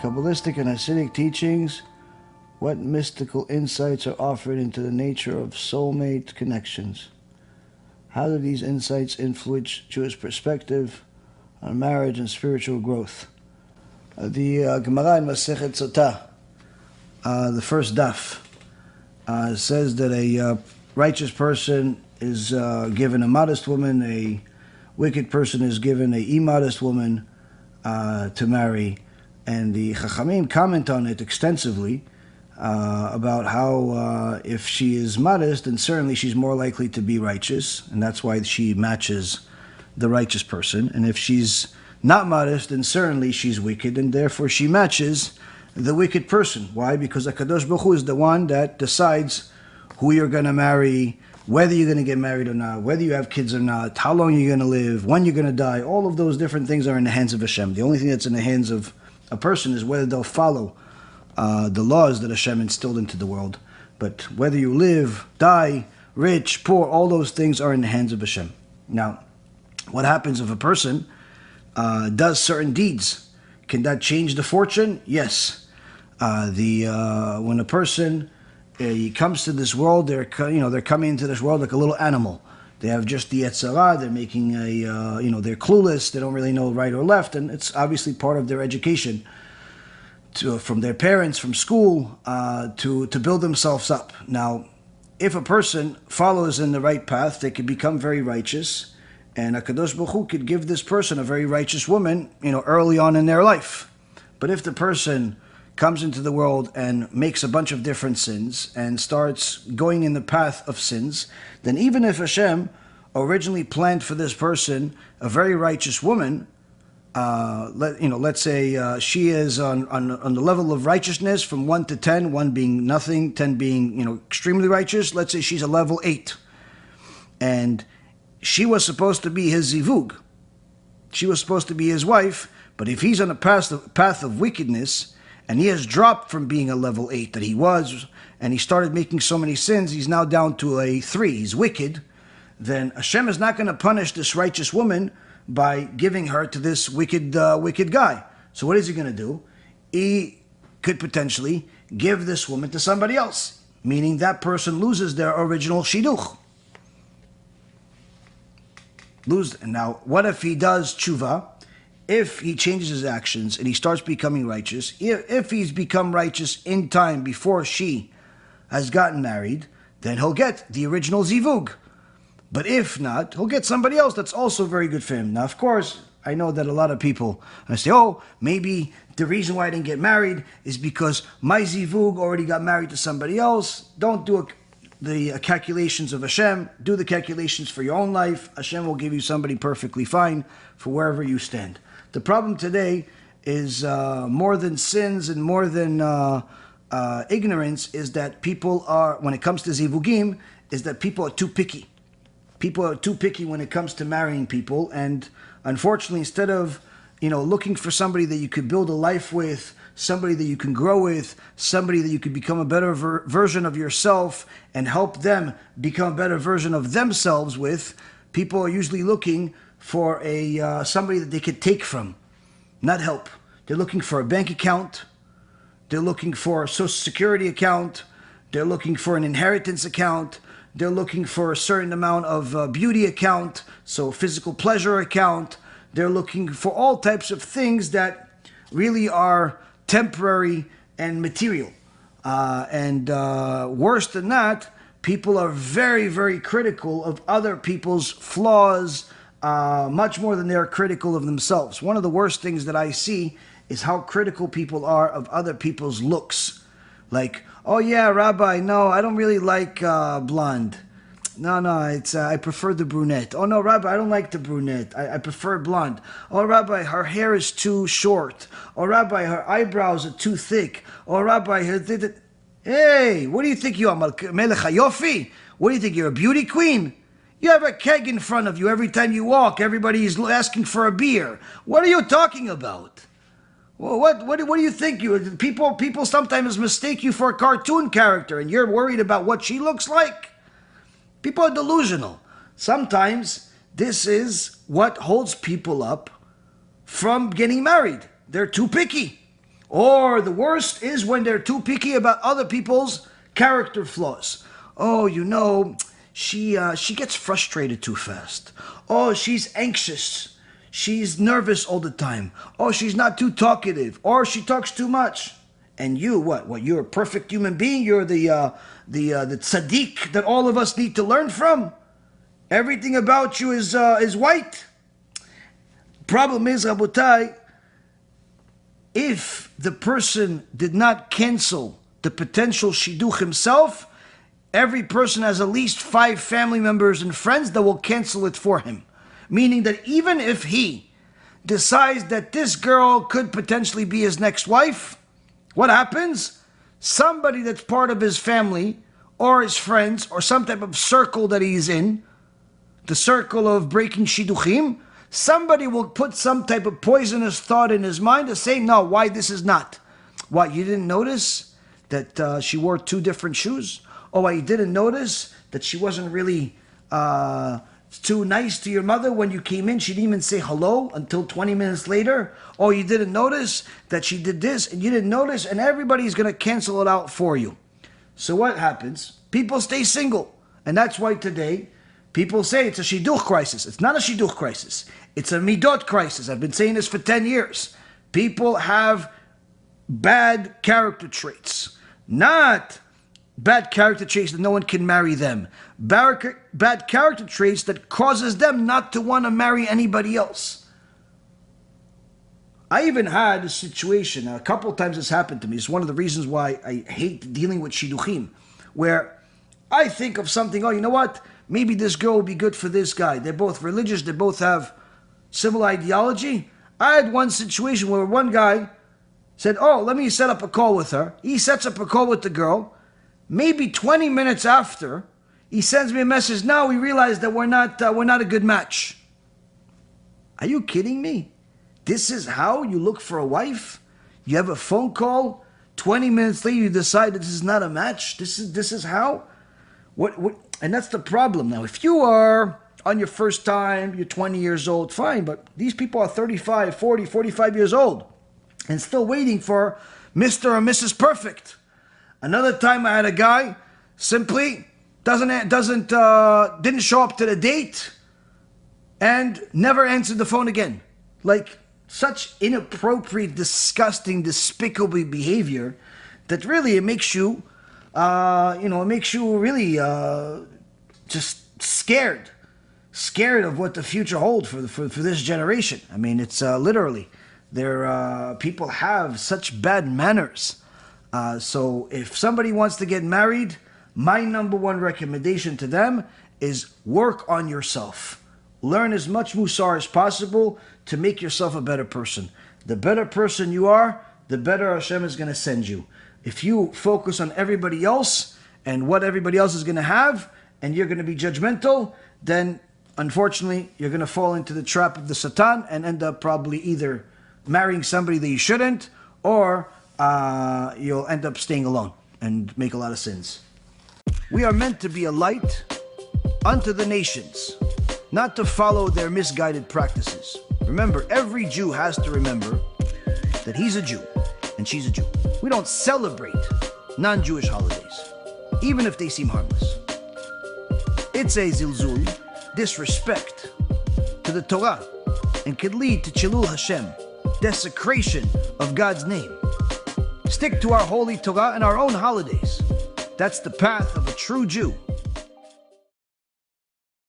Kabbalistic and Hasidic teachings, what mystical insights are offered into the nature of soulmate connections? How do these insights influence Jewish perspective on marriage and spiritual growth? The Gemara in Masechet Sotah, the first daf, says that a righteous person is given a modest woman, a wicked person is given a immodest woman to marry. And the Chachamim comment on it extensively about how if she is modest, then certainly she's more likely to be righteous, and that's why she matches the righteous person. And if she's not modest, then certainly she's wicked, and therefore she matches the wicked person. Why? Because HaKadosh Baruch Hu is the one that decides who you're going to marry, whether you're going to get married or not, whether you have kids or not, how long you're going to live, when you're going to die. All of those different things are in the hands of Hashem. The only thing that's in the hands of a person is whether they'll follow the laws that Hashem instilled into the world. But whether you live, die, rich, poor, all those things are in the hands of Hashem. Now, what happens if a person does certain deeds? Can that change the fortune? Yes. When a person he comes to this world, they're coming into this world like a little animal. They have just the Yetzirah, they're making they're clueless, they don't really know right or left, and it's obviously part of their education from their parents, from school, to build themselves up. Now, if a person follows in the right path, they could become very righteous, and HaKadosh Baruch Hu could give this person a very righteous woman, early on in their life. But if the person comes into the world and makes a bunch of different sins and starts going in the path of sins, then even if Hashem originally planned for this person a very righteous woman, let's say she is on the level of righteousness from 1 to 10, 1 being nothing, 10 being extremely righteous. Let's say she's a level 8, and she was supposed to be his zivug. She was supposed to be his wife, but if he's on a path of wickedness, and he has dropped from being a level 8 that he was, and he started making so many sins, he's now down to a 3, he's wicked, then Hashem is not going to punish this righteous woman by giving her to this wicked guy. So what is he going to do? He could potentially give this woman to somebody else, meaning that person loses their original shidduch. And now, what if he does tshuva? If he changes his actions and he starts becoming righteous, if he's become righteous in time before she has gotten married, then he'll get the original zivug. But if not, he'll get somebody else that's also very good for him. Now, of course, I know that a lot of people say, maybe the reason why I didn't get married is because my zivug already got married to somebody else. Don't do the calculations of Hashem. Do the calculations for your own life. Hashem will give you somebody perfectly fine for wherever you stand. The problem today is more than sins and more than ignorance is that people are, when it comes to zivugim, is that people are too picky. People are too picky when it comes to marrying people, and unfortunately, instead of looking for somebody that you could build a life with, somebody that you can grow with, somebody that you could become a better version of yourself and help them become a better version of themselves with, people are usually looking for somebody that they could take from, not help. They're looking for a bank account. They're looking for a social security account. They're looking for an inheritance account. They're looking for a certain amount of beauty account, so physical pleasure account. They're looking for all types of things that really are temporary and material. Worse than that, people are very, very critical of other people's flaws, much more than they're critical of themselves. One of the worst things that I see is how critical people are of other people's looks. Like, oh yeah, Rabbi, no, I don't really like blonde. No, I prefer the brunette. Oh no, Rabbi, I don't like the brunette. I prefer blonde. Oh Rabbi, her hair is too short. Oh Rabbi, her eyebrows are too thick. Oh Rabbi, hey, what do you think you are, Melech HaYofi? What do you think, you're a beauty queen? You have a keg in front of you every time you walk. Everybody is asking for a beer. What are you talking about? Well, what do you think? People sometimes mistake you for a cartoon character, and you're worried about what she looks like? People are delusional. Sometimes this is what holds people up from getting married. They're too picky. Or the worst is when they're too picky about other people's character flaws. Oh, she gets frustrated too fast. Oh, she's anxious. She's nervous all the time. Oh, she's not too talkative. Or she talks too much. And you, what? You're a perfect human being. You're the tzaddik that all of us need to learn from. Everything about you is white. Problem is, Rabotai, if the person did not cancel the potential shidduch himself, every person has at least 5 family members and friends that will cancel it for him. Meaning that even if he decides that this girl could potentially be his next wife, what happens? Somebody that's part of his family or his friends or some type of circle that he's in, the circle of breaking shidduchim, somebody will put some type of poisonous thought in his mind to say, no, why this is not? What, you didn't notice that she wore 2 different shoes? Oh, you didn't notice that she wasn't really too nice to your mother when you came in? She didn't even say hello until 20 minutes later. Oh, you didn't notice that she did this and you didn't notice, and everybody's going to cancel it out for you. So what happens? People stay single. And that's why today people say it's a shidduch crisis. It's not a shidduch crisis. It's a midot crisis. I've been saying this for 10 years. People have bad character traits. Not bad character traits that no one can marry them. Bad character traits that causes them not to want to marry anybody else. I even had a situation, a couple times this happened to me. It's one of the reasons why I hate dealing with shidduchim, where I think of something, oh, you know what? Maybe this girl will be good for this guy. They're both religious. They both have similar ideology. I had one situation where one guy said, oh, let me set up a call with her. He sets up a call with the girl. Maybe 20 minutes after, he sends me a message. Now we realize that we're not a good match. Are you kidding me? This is how you look for a wife? You have a phone call. 20 minutes later, you decide that this is not a match. This is how? What? And that's the problem. Now, if you are on your first time, you're 20 years old, fine. But these people are 35, 40, 45 years old and still waiting for Mr. or Mrs. Perfect. Another time I had a guy simply didn't show up to the date and never answered the phone again. Like such inappropriate, disgusting, despicable behavior that really it makes you, really just scared of what the future holds for this generation. I mean, it's literally people have such bad manners. So if somebody wants to get married, my number one recommendation to them is work on yourself. Learn as much Musar as possible to make yourself a better person. The better person you are, the better HaShem is going to send you. If you focus on everybody else and what everybody else is going to have, and you're going to be judgmental, then unfortunately you're going to fall into the trap of the Satan and end up probably either marrying somebody that you shouldn't, or you'll end up staying alone and make a lot of sins. We are meant to be a light unto the nations, not to follow their misguided practices. Remember, every Jew has to remember that he's a Jew and she's a Jew. We don't celebrate non-Jewish holidays, even if they seem harmless. It's a zilzul, disrespect to the Torah, and could lead to Chilul HaShem, desecration of God's name. Stick to our holy Torah and our own holidays. That's the path of a true Jew.